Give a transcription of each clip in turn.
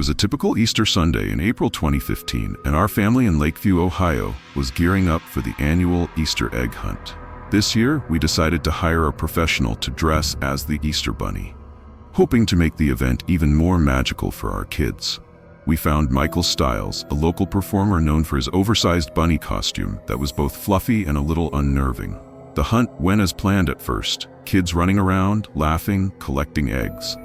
was a typical Easter Sunday in April 2015, and our family in Lakeview, Ohio, was gearing up for the annual Easter egg hunt. This year, we decided to hire a professional to dress as the Easter Bunny, hoping to make the event even more magical for our kids. We found Michael Stiles, a local performer known for his oversized bunny costume that was both fluffy and a little unnerving. The hunt went as planned at first, kids running around, laughing, collecting eggs.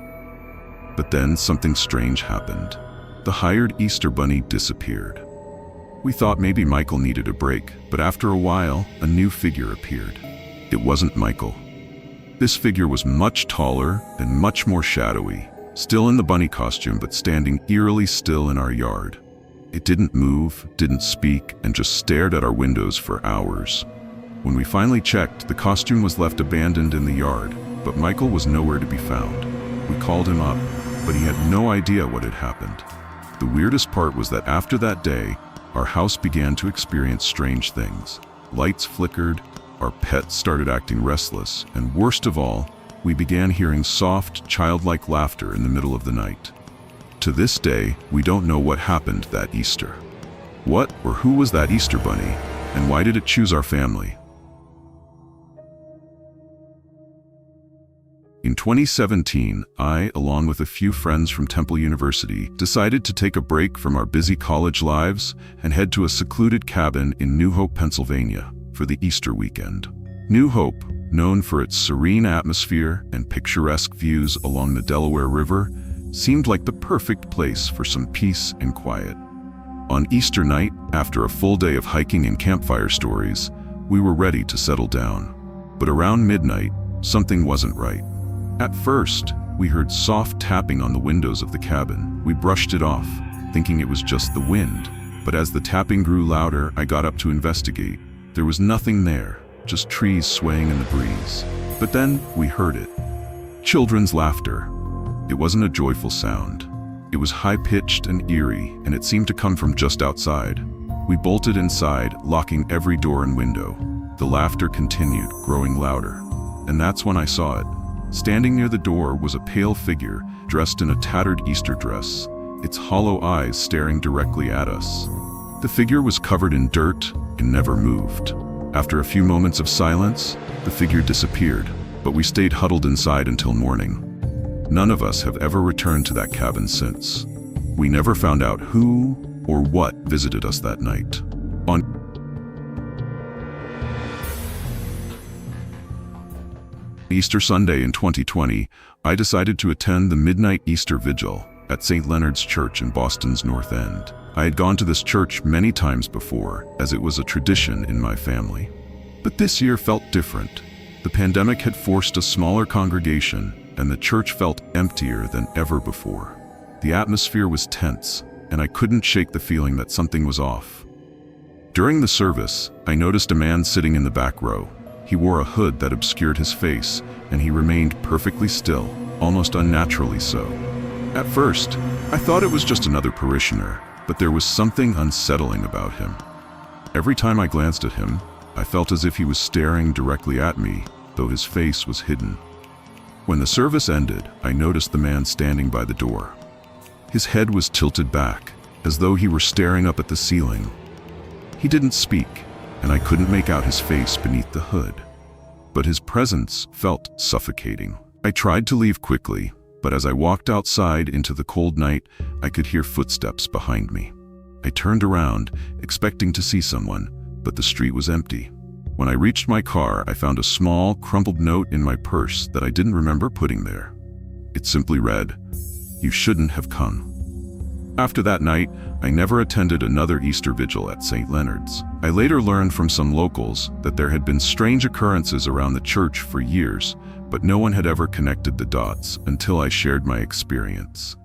But then something strange happened. The hired Easter Bunny disappeared. We thought maybe Michael needed a break, but after a while, a new figure appeared. It wasn't Michael. This figure was much taller and much more shadowy, still in the bunny costume but standing eerily still in our yard. It didn't move, didn't speak, and just stared at our windows for hours. When we finally checked, the costume was left abandoned in the yard, but Michael was nowhere to be found. We called him up, but he had no idea what had happened. The weirdest part was that after that day, our house began to experience strange things. Lights flickered, our pets started acting restless, and worst of all, we began hearing soft, childlike laughter in the middle of the night. To this day, we don't know what happened that Easter. What or who was that Easter Bunny, and why did it choose our family? In 2017, I, along with a few friends from Temple University, decided to take a break from our busy college lives and head to a secluded cabin in New Hope, Pennsylvania, for the Easter weekend. New Hope, known for its serene atmosphere and picturesque views along the Delaware River, seemed like the perfect place for some peace and quiet. On Easter night, after a full day of hiking and campfire stories, we were ready to settle down. But around midnight, something wasn't right. At first, we heard soft tapping on the windows of the cabin. We brushed it off, thinking it was just the wind. But as the tapping grew louder, I got up to investigate. There was nothing there, just trees swaying in the breeze. But then we heard it. Children's laughter. It wasn't a joyful sound. It was high-pitched and eerie, and it seemed to come from just outside. We bolted inside, locking every door and window. The laughter continued, growing louder. And that's when I saw it. Standing near the door was a pale figure, dressed in a tattered Easter dress, its hollow eyes staring directly at us. The figure was covered in dirt and never moved. After a few moments of silence, the figure disappeared, but we stayed huddled inside until morning. None of us have ever returned to that cabin since. We never found out who or what visited us that night. On Easter Sunday in 2020, I decided to attend the Midnight Easter Vigil at St. Leonard's Church in Boston's North End. I had gone to this church many times before, as it was a tradition in my family. But this year felt different. The pandemic had forced a smaller congregation, and the church felt emptier than ever before. The atmosphere was tense, and I couldn't shake the feeling that something was off. During the service, I noticed a man sitting in the back row. He wore a hood that obscured his face, and he remained perfectly still, almost unnaturally so. At first, I thought it was just another parishioner, but there was something unsettling about him. Every time I glanced at him, I felt as if he was staring directly at me, though his face was hidden. When the service ended, I noticed the man standing by the door. His head was tilted back, as though he were staring up at the ceiling. He didn't speak, and I couldn't make out his face beneath the hood. But his presence felt suffocating. I tried to leave quickly, but as I walked outside into the cold night, I could hear footsteps behind me. I turned around, expecting to see someone, but the street was empty. When I reached my car, I found a small, crumpled note in my purse that I didn't remember putting there. It simply read, "You shouldn't have come." After that night, I never attended another Easter vigil at St. Leonard's. I later learned from some locals that there had been strange occurrences around the church for years, but no one had ever connected the dots until I shared my experience.